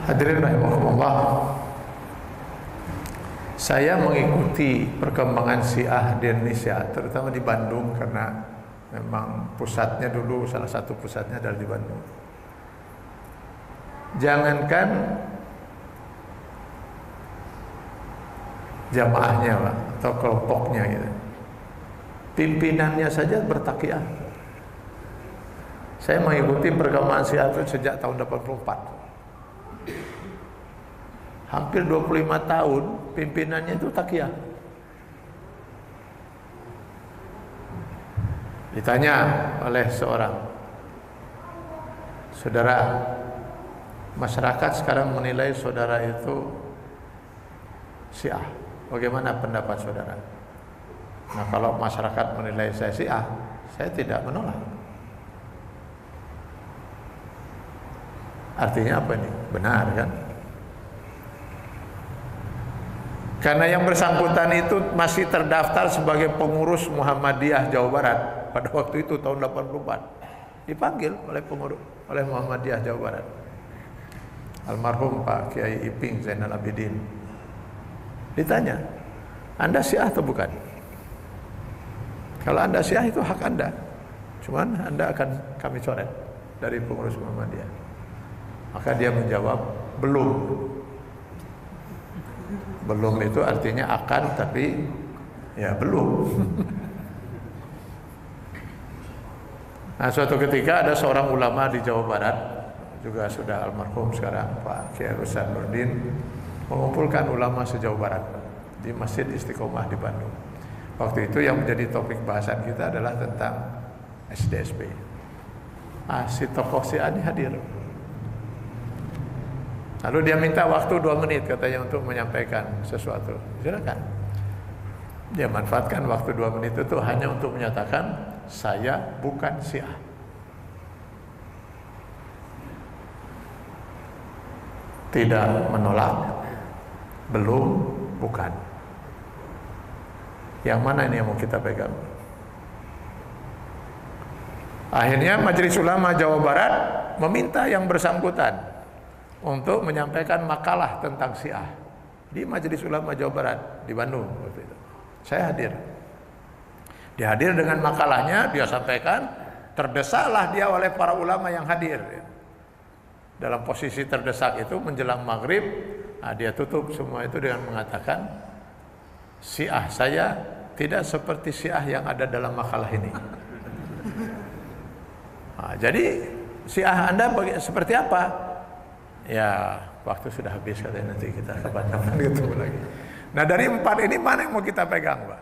Hadirin rahimakumullah, saya mengikuti perkembangan Syiah di Indonesia, terutama di Bandung, karena memang pusatnya dulu, salah satu pusatnya adalah di Bandung. Jangankan jamaahnya Pak, atau kelompoknya gitu, pimpinannya saja bertakiyah. Saya mengikuti perkembangan Syiah itu sejak tahun 84. Hampir 25 tahun pimpinannya itu takiyah. Ditanya oleh seorang saudara, masyarakat sekarang menilai saudara itu Syiah, bagaimana pendapat saudara? Nah, kalau masyarakat menilai saya Syiah, saya tidak menolak. Artinya apa ini? Benar kan? Karena yang bersangkutan itu masih terdaftar sebagai pengurus Muhammadiyah Jawa Barat pada waktu itu tahun 84. Dipanggil oleh Muhammadiyah Jawa Barat. Almarhum Pak Kiai Iping Zainal Abidin. Ditanya, Anda Syiah atau bukan? Kalau Anda Syiah itu hak Anda. Cuman Anda akan kami coret dari pengurus Muhammadiyah. Maka dia menjawab, belum. Belum itu artinya akan, tapi ya belum. Nah, suatu ketika ada seorang ulama di Jawa Barat, juga sudah almarhum sekarang, Pak Kiai Ruslan Nurdin, mengumpulkan ulama se-Jawa Barat di Masjid Istiqomah di Bandung. Waktu itu yang menjadi topik bahasan kita adalah tentang SDSP. Si tokoh Syiah ini hadir. Lalu dia minta waktu 2 menit katanya untuk menyampaikan sesuatu. Silakan. Dia manfaatkan waktu 2 menit itu hanya untuk menyatakan saya bukan Syiah. Tidak menolak, belum, bukan. Yang mana ini yang mau kita pegang? Akhirnya Majelis Ulama Jawa Barat meminta yang bersangkutan untuk menyampaikan makalah tentang Syiah di Majelis Ulama Jawa Barat di Bandung waktu itu. Saya hadir. Dia hadir dengan makalahnya, dia sampaikan, terdesaklah dia oleh para ulama yang hadir. Dalam posisi terdesak itu menjelang maghrib, dia tutup semua itu dengan mengatakan, Syiah saya tidak seperti Syiah yang ada dalam makalah ini. Jadi Syiah Anda seperti apa? Ya, waktu sudah habis katanya, nanti kita kapan-kapan ketemu lagi. Nah, dari 4 ini mana yang mau kita pegang, Pak?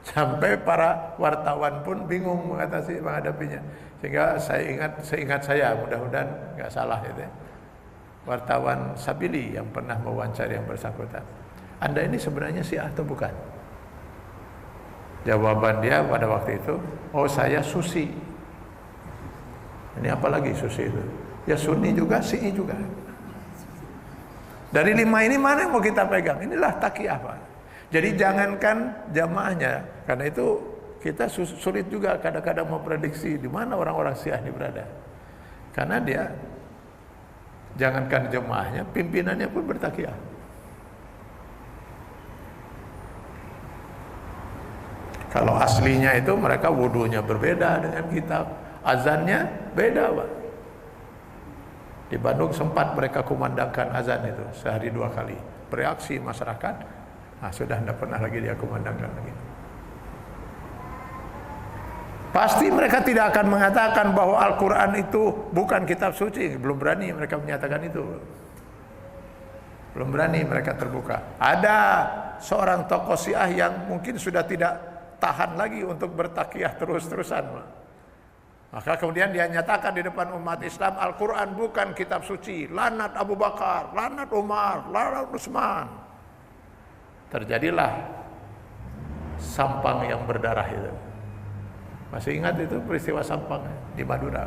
Sampai para wartawan pun bingung menghadapinya. Sehingga seingat saya, mudah-mudahan nggak salah itu ya, wartawan Sabili yang pernah mewawancari yang bersangkutan, Anda ini sebenarnya Syiah atau bukan? Jawaban dia pada waktu itu, oh saya Susi. Ini apalagi Susi itu? Ya Sunni juga, Syi'i juga. Dari 5 ini mana yang mau kita pegang? Inilah takiyah, Pak. Jadi jangankan jamaahnya, karena itu kita sulit juga kadang-kadang memprediksi di mana orang-orang Syiah ini berada. Karena dia, jangankan jamaahnya, pimpinannya pun bertakiyah. Kalau aslinya itu mereka wudunya berbeda dengan kitab, azannya beda, Pak. Di Bandung sempat mereka kumandangkan azan itu sehari 2 kali. Bereaksi masyarakat, sudah tidak pernah lagi dia kumandangkan lagi. Pasti mereka tidak akan mengatakan bahwa Al-Quran itu bukan kitab suci. Belum berani mereka menyatakan itu. Belum berani mereka terbuka. Ada seorang tokoh Syiah yang mungkin sudah tidak tahan lagi untuk bertakiyah terus-terusan. Maka kemudian dia nyatakan di depan umat Islam, Al-Quran bukan kitab suci. Lanat Abu Bakar, lanat Umar, lanat Utsman. Terjadilah Sampang yang berdarah itu. Masih ingat itu peristiwa Sampang di Madura?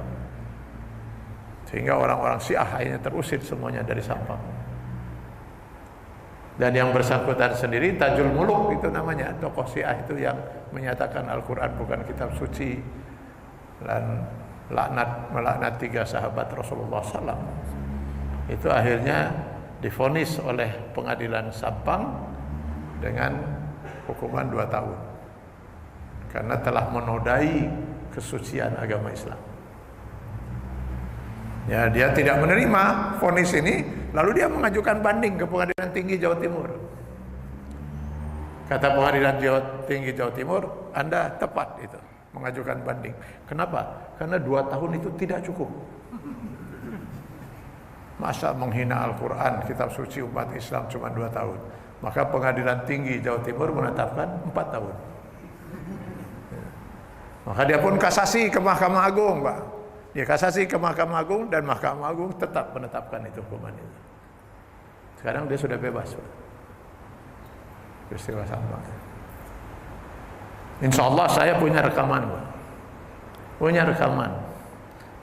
Sehingga orang-orang Syiah akhirnya terusir semuanya dari Sampang. Dan yang bersangkutan sendiri, Tajul Muluk itu namanya, tokoh Syiah itu yang menyatakan Al-Quran bukan kitab suci. Dan melaknat 3 sahabat Rasulullah SAW. Itu akhirnya divonis oleh pengadilan Sampang dengan hukuman 2 tahun karena telah menodai kesucian agama Islam. Ya, dia tidak menerima vonis ini, lalu dia mengajukan banding ke Pengadilan Tinggi Jawa Timur. Kata Pengadilan Tinggi Jawa Timur, Anda tepat itu mengajukan banding. Kenapa? Karena 2 tahun itu tidak cukup. Masa menghina Al-Quran, kitab suci umat Islam cuma 2 tahun. Maka Pengadilan Tinggi Jawa Timur menetapkan 4 tahun. Maka dia pun kasasi ke Mahkamah Agung, Pak. Dia kasasi ke Mahkamah Agung dan Mahkamah Agung tetap menetapkan itu hukuman itu. Sekarang dia sudah bebas, Pak. Peristiwa Sampang. Insya Allah saya punya rekaman, Pak. Punya rekaman.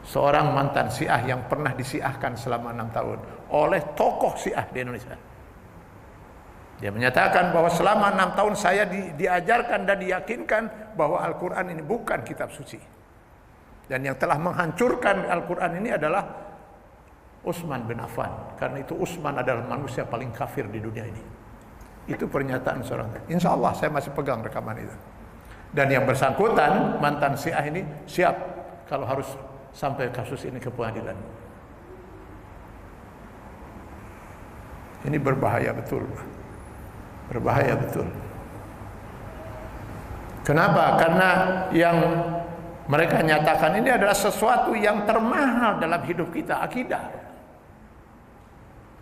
Seorang mantan Syiah yang pernah disiahkan selama 6 tahun oleh tokoh Syiah di Indonesia. Dia menyatakan bahwa selama 6 tahun saya diajarkan dan diyakinkan bahwa Al-Quran ini bukan kitab suci. Dan yang telah menghancurkan Al-Quran ini adalah Utsman bin Affan. Karena itu Utsman adalah manusia paling kafir di dunia ini. Itu pernyataan seorang. Insya Allah saya masih pegang rekaman itu. Dan yang bersangkutan, mantan Syiah ini siap kalau harus sampai kasus ini ke pengadilan. Ini berbahaya betul. Berbahaya betul. Kenapa? Karena yang mereka nyatakan ini adalah sesuatu yang termahal dalam hidup kita, akidah.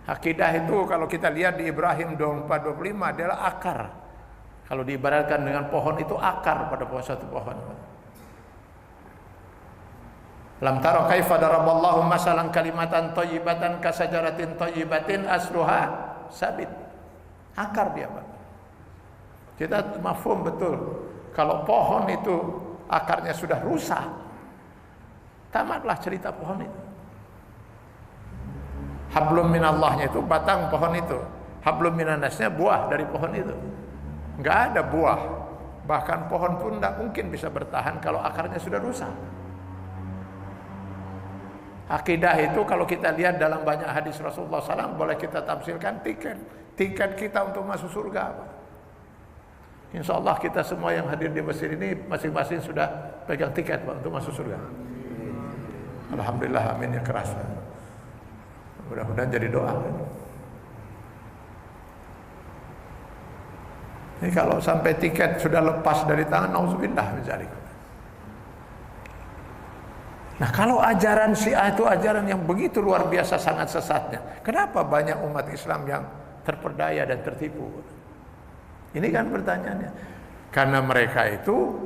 Akidah itu kalau kita lihat di Ibrahim 24:25 adalah akar. Kalau diibaratkan dengan pohon itu akar pada satu pohon. Lam tara kaifa daraballahu masalan kalimatan thayyibatan kasajaratin thayyibatin asluha sabit. Akar dia, Pak. Kita mafhum betul. Kalau pohon itu akarnya sudah rusak, tamatlah cerita pohon itu. Hablum minallahnya itu batang pohon itu, hablum minannasnya buah dari pohon itu. Nggak ada buah, bahkan pohon pun tidak mungkin bisa bertahan kalau akarnya sudah rusak. Akidah itu kalau kita lihat dalam banyak hadis Rasulullah SAW, boleh kita tafsirkan tiket kita untuk masuk surga. Insya Allah kita semua yang hadir di masjid ini masing-masing sudah pegang tiket, Pak, untuk masuk surga. Alhamdulillah, amin ya keras. Mudah-mudahan jadi doa. Ini kalau sampai tiket sudah lepas dari tangan, nauzubillah min dzalik. Nah, kalau ajaran Syiah itu ajaran yang begitu luar biasa sangat sesatnya, kenapa banyak umat Islam yang terperdaya dan tertipu? Ini kan pertanyaannya. Karena mereka itu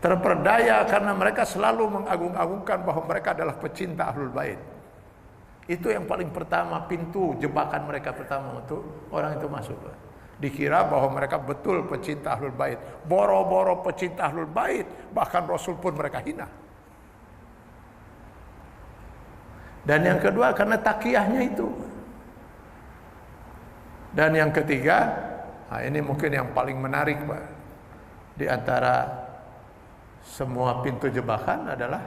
terperdaya karena mereka selalu mengagung-agungkan bahwa mereka adalah pecinta Ahlul Bait. Itu yang paling pertama, pintu jebakan mereka pertama untuk orang itu masuk. Dikira bahwa mereka betul pecinta Ahlul Bait. Boro-boro pecinta Ahlul Bait, bahkan Rasul pun mereka hina. Dan yang kedua karena takiyahnya itu. Dan yang ketiga, nah ini mungkin yang paling menarik, Pak, di antara semua pintu jebakan adalah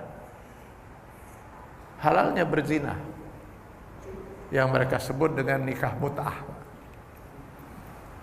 halalnya berzina, yang mereka sebut dengan nikah mut'ah.